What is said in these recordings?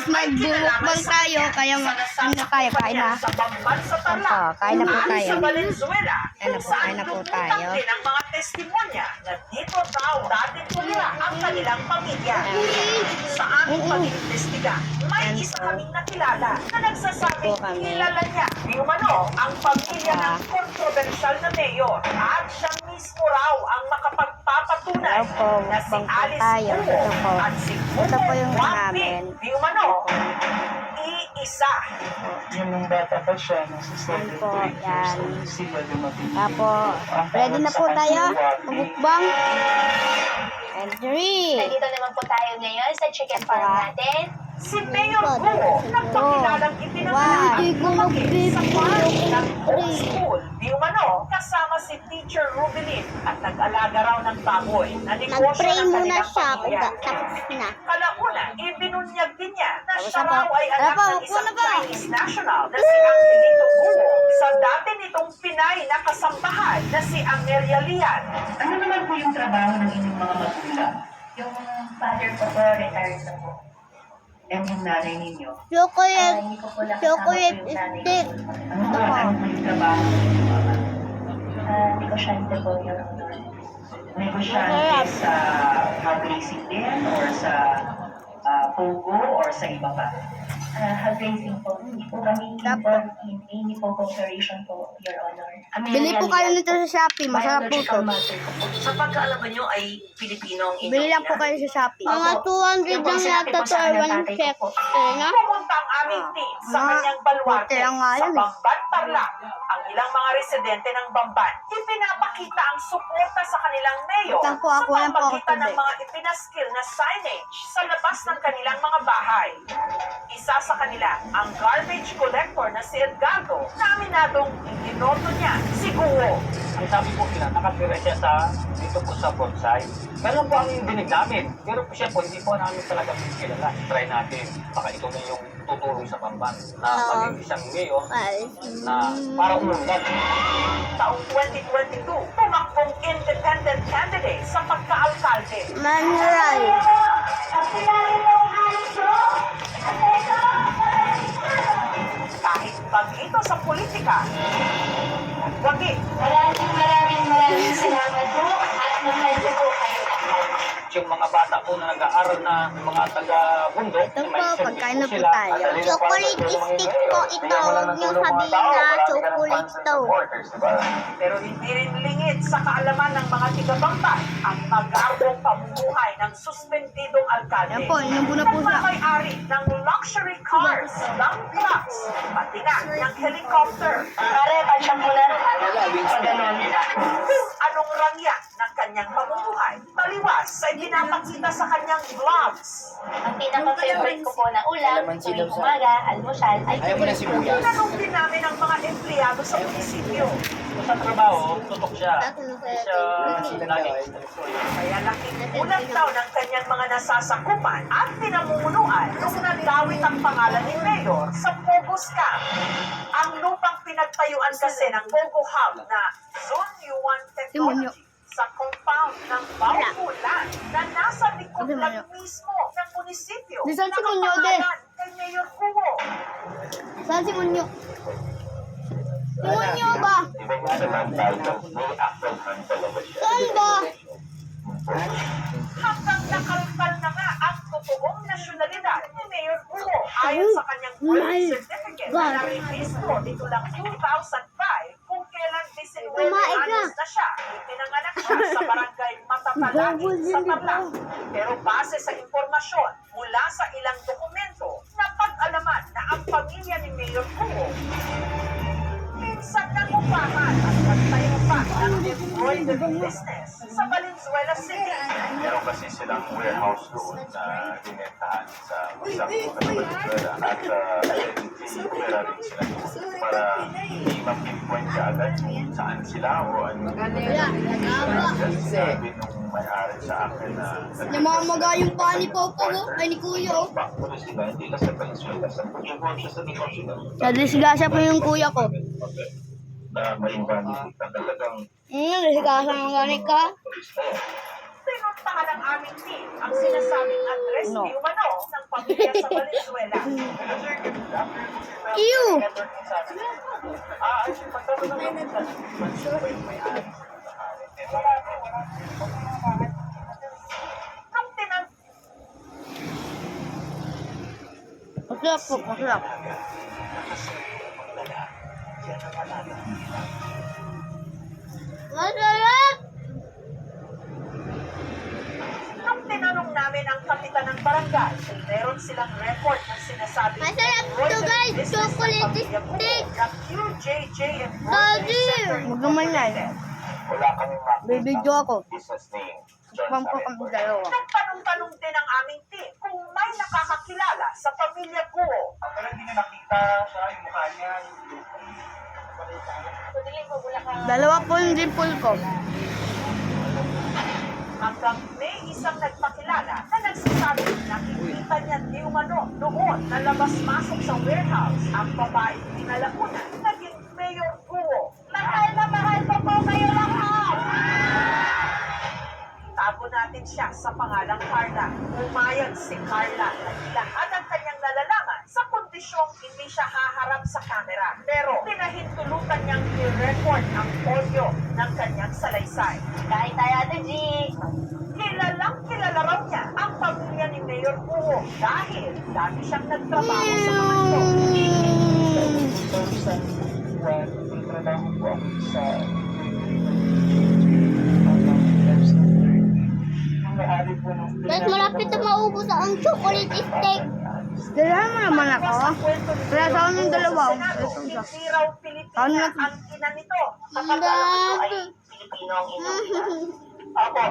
magbubukbang tayo, kaya kain na. Opo, kain na po tayo. Kain na po tayo. Ang mga testimonya na dito daw dati tumira ang kanilang pamilya. Sa aming pag-iimbestiga, may isa kaming nakilala na nagsasabi kilala niya di umano ang pamilya ng kontrobersyal na mayor at siya mismo raw ang makapagpapatunay na si Alice Guo at si Ito po yung Guo namin. di umano iisa. Yung bata pa siya, nasa 7 po, to 8 years yan. old, sila lumabing. Tapos, ready na po tayo? Magbukbang? And 3. Nandito naman po tayo ngayon sa chicken farm natin. Si Mayor Guo, nagpakilalang ipinanganak lumaki sa farm ng home school. Di umano, kasama si Teacher Rubilin at nag-alaga raw ng baboy na negosyo Nag-pray ng muna kanilang siya pamilya. kung tapos na. Kalauna, ibinunyag din niya na Tapos siya na po. raw ay anak Ano po? ng isang Ano po? Chinese national na si Angelito Guo sa dati nitong Pinay na kasambahan na si Amelia Lian. Ano naman po yung trabaho ng inyong mga magulang? Yung father ko po, retired na po. And yung nanay ninyo? Chocolate. Hindi ko po nakasama po Chocolate yung nanay stick. ko. Ano po yung trabaho ng inyong mama? Negosyante po yung Negosyante sa hog racing din or sa pogo or sa iba pa? hog racing po. Hindi po kami involved in any po cooperation po, Your Honor. Bili po kayo nito sa Shopee. Masarap po to. Sa pagkaalaman nyo ay Pilipino ang Bili lang po kayo sa Shopee. Mga 200 lang yata to or 1 check. Na? Pumunta ang aming team sa kanyang baluarte buti lang nga sa yun eh. Bamban, Tarlac. Ang ilang mga residente ng Bamban, ipinapakita ang suporta sa kanilang mayor Utang po sa ako, walang po ako pamamagitan ng tubig. mga ipinaskill na signage sa labas ng kanilang mga bahay. Isa sa kanila, ang garbage collector na si Edgardo, na aminadong dinoto niya si Guo. Ang sabi po sila, nakatira siya dito po sa roadside. Ganun po ang dinig namin. Pero po siya po, hindi po namin talaga kilala. Try natin. Baka ito na yung tutulong sa Bamban na maging isang mayor na para umunlad. Taong 2022, tumakbong independent candidate sa pagka-alkalde. Manural. Kahit pag-ito sa politika, wagi. Maraming salamat po at mahal ko po kayo. Yung mga bata po na nag-aaral na mga taga-bundok, Ito po, may service pagkain na po sila. tayo. At dali na Chocolate para sa tulong stick ng po mayor. ito. Bigyan mo lang ng Huwag niyong tulong mga sabihin tao, na marami ka ng chocolate fans and to. supporters, diba? Pero hindi rin lingid sa kaalaman ng mga tigabangkay ang mag-aarbong pamumuhay ng suspendidong alkalde. Yan po, inubo na po siya. Nagmamay-ari ng luxury cars, ng trucks, pati na ng helicopter. Pare, pansya mo na. Anong rangya ng kanyang pamumuhay? Taliwas sa ipinapakita sa kanyang vlogs. Ang pinaka-favorite ko po na ulam, tuwing umaga, almusal, ay Tinanong din namin ang mga empleyado sa munisipyo. Sa trabaho, tutok siya. Hindi siya naging Kaya laking ulat daw ng kanyang mga nasasakupan at pinamumunuan nung nagdawit ang pangalan ni Mayor sa Pogo Scam. Ang lupang pinagtayuan kasi ng Pogo Hub na Zone U1 Technology sa compound ng Baukulan na nasa likod lang mismo ng munisipyo Di saan si na Munyo, de? kapangalan kay Mayor Guo. Saan si Munyo? Si Munyo ba? Saan ba? Hanggang nakalkal na nga ang totoong nasyonalidad ni Mayor Guo ayon sa kanyang birth certificate na narehistro dito lang 2005 kung kailan 19 anyos na siya. Ipinanganak siya sa barangay Matatalangin sa Tarlac. Pero base sa impormasyon mula sa ilang dokumento, napag-alaman na ang pamilya ni Mayor Guo minsan nagupahan at nagtayo pa ng embroidery business sa Valenzuela City. Meron kasi silang warehouse doon na dinentahan sa isang Valenzuela at pera rin sila doon para hindi ma-pinpoint ka agad kung saan sila o ano. Kasi sabi nung may-ari sa akin na Namamaga yung pa ni Popo, ay ni Kuya. bakto sila, hindi ka sa Valenzuela. Involved siya sa negosyo na Nadisgasa po yung kuya ko. na may vanity ka talagang Nadisgasa ng ganik ka. polis na yan. Tinanong Sinaktahan ng aming team ang sinasabing address No. di umano ng pamilya sa Valenzuela. Ew! Nung tinan Masarap po, masarap. Masarap! Nung tinanong namin ang kapitan ng barangay kung meron silang record ng sinasabing Masarap to, embroidery guys. business ng Chocolate pamilya Guo stick. na QJJ Embroidery Daddy! Center Magaman yan. Wala kaming makita Bibidyo ako. business name. Pam po kami dalawa. Nagtanong-tanong din ang aming team kung may nakakakilala sa pamilya Guo. Pero hindi na nakita siya, yung mukha niya, Dalawa po yung dimple ko. Hanggang may isang nagpakilala na nagsasabing nakikita niya di umano noon na labas-masok sa warehouse ang babaeng pinalakunan naging Mayor Guo. Mahal na mahal ko po kayo lahat! Tago natin siya sa pangalang Carla. Umayag si Carla na ilahan ang kanyang nalalaman sa kondisyong hindi siya haharap sa kamera. Pero pinahintulutan niyang i-record ang audio ng kanyang salaysay. Kahit tayo, Ate G! Kilalang kilala raw niya ang pamilya ni Mayor Guo dahil dati siyang nagtrabaho sa mga ito. Guys, malapit na maubos ang chocolate steak. Kailangan mo naman ako. Kaya sa akin yung dalawa. Hindi raw Pilipina Ano? ang ina nito. Ang dami. Pilipino ang ina. Ako.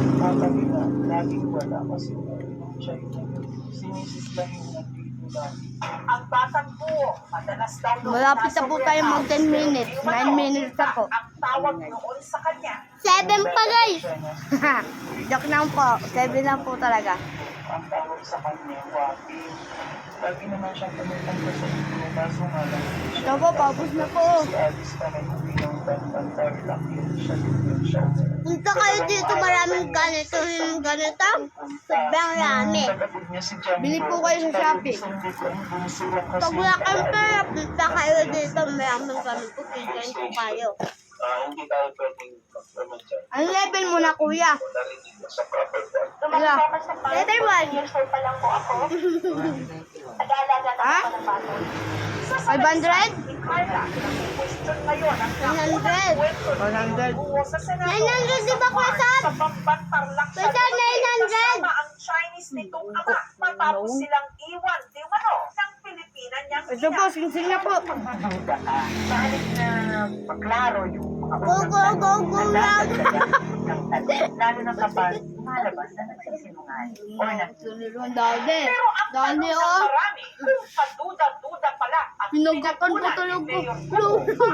Laging wala kasi sinisis lang yung nandito lang. Ang batang Guo, madalas daw noon Malapit na nasa po tayo mag 10 warehouse. minutes. Di umano, 9 minutes na po. Ang tawag noon sa kanya. 7 pa guys. Joke lang po. 7 lang po talaga. Ang tawag sa kanya, Wapi. Lagi naman siya pumupunta sa inyo, kaso nga lang Ito po, paubos na po. si Alice pa rin yung bantar lang yun siya yun siya. Punta kayo dito, maraming ganito yung ganito. Sobrang rami. Kapatid niya si Johnny Bili po kayo sa Shopee. Pag wala kang pera, punta kayo dito, maraming ganito. Pilihan ko kayo. Hindi tayo pwedeng mag-implement dyan. Ang level mo na, kuya? Narinig mo sa proper time. Wala. Level 1. Years old pa lang po ako. Nag-aalaga na Ha? ako ng bato. 500? Ni Carla, question ngayon ang 100. 100. Guo sa Senado. 900 di ba, Kuya Sam? Sa Bambantarlak siya. Kuya Sam, 900. Kasama ang Chinese nitong ama matapos silang iwan di umano ng Pilipinas niyang Ito po, singsing na po. Balik na maklaro yung mga Go, go, go, go lang. lalo na kapag lumalabas na nagsisinungaling or Ang dami. Pero ang Dami tanong ng oh. marami, kung paduda-duda pala ang Pinugakan ko pinagmulan tulog ni ko. Mayor Guo,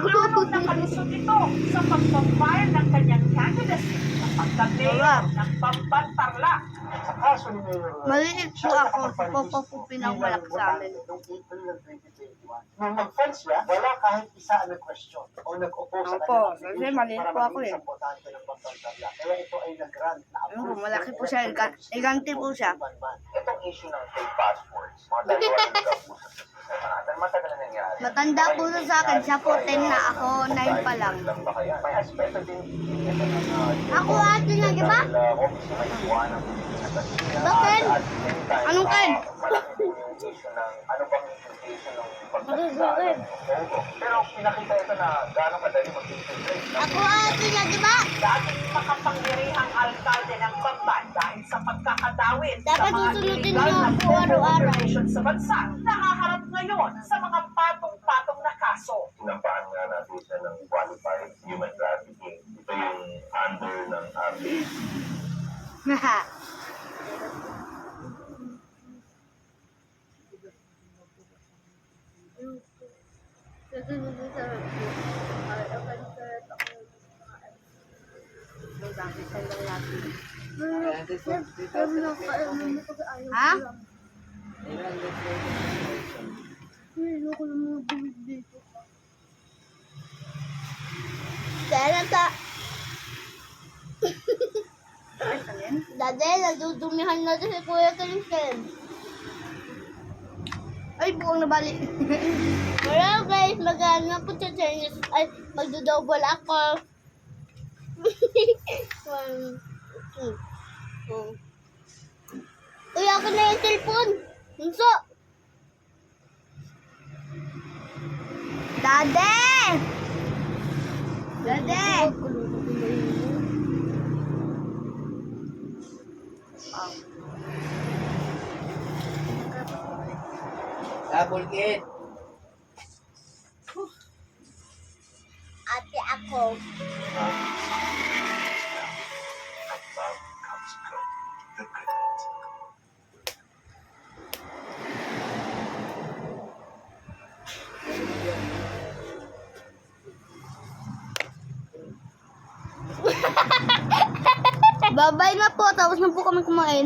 paano nakalusot ito sa pagpapile ng kanyang candidacy sa pagka-mayor Wala. ng Bambantarlak. sa kaso ni Mayor Maliit po ako. Po po po pinangmalak sa amin. Noong April ng 2021. Nung mag-file siya, wala kahit isa ang nag-question o nag-oppose sa Opo, kanyang kasi maliit po ako eh. Sa botante ng Bambantarlak. Kaya ito ay nag-grant na Ayun po, malaki po siya. Igante po siya. Itong issue ng fake passports, mga dalawa na nag-usap sa system natin, matagal na nangyari. Matanda po siya sa akin. Siya po 10 na ako. 9 pa lang. Lang ba kaya? May aspeto din ito ng Ako ate na, di ba? office na may kuha ng Pilipinas. Bakit? At the same time, Anong Ken? malaki din yung issue ng ano bang implication ng pagkakasaan ng Pogo. Pero pinakita ito na gano'ng kadali mag-infiltrate. Ako ate na, di ba? Dating makapangyarihang alkalde ng Bamban dahil sa pagkakadawit sa Dapat mga susunodin illegal mo na ako Pogo araw-araw. operation sa bansa, nakaharap ngayon sa mga patong-patong na kaso. Sinampaan nga natin siya ng qualified human trafficking. Ito yung under ng AMBI. Haha. Ha? Ayoko ng mga buwig dito. Kaya sa... Dati, nadudumihan na si Kuya Christian. Ay, buong nabali. Wala guys, mag-ano po sa Chinese. Ay, magdodouble ako. One, two. Uy, ako na yung cellphone. Bunso. Dade! Dade! Double kit. Ate ako. Love comes good. The good. Babay na po, tapos na po kami kumain.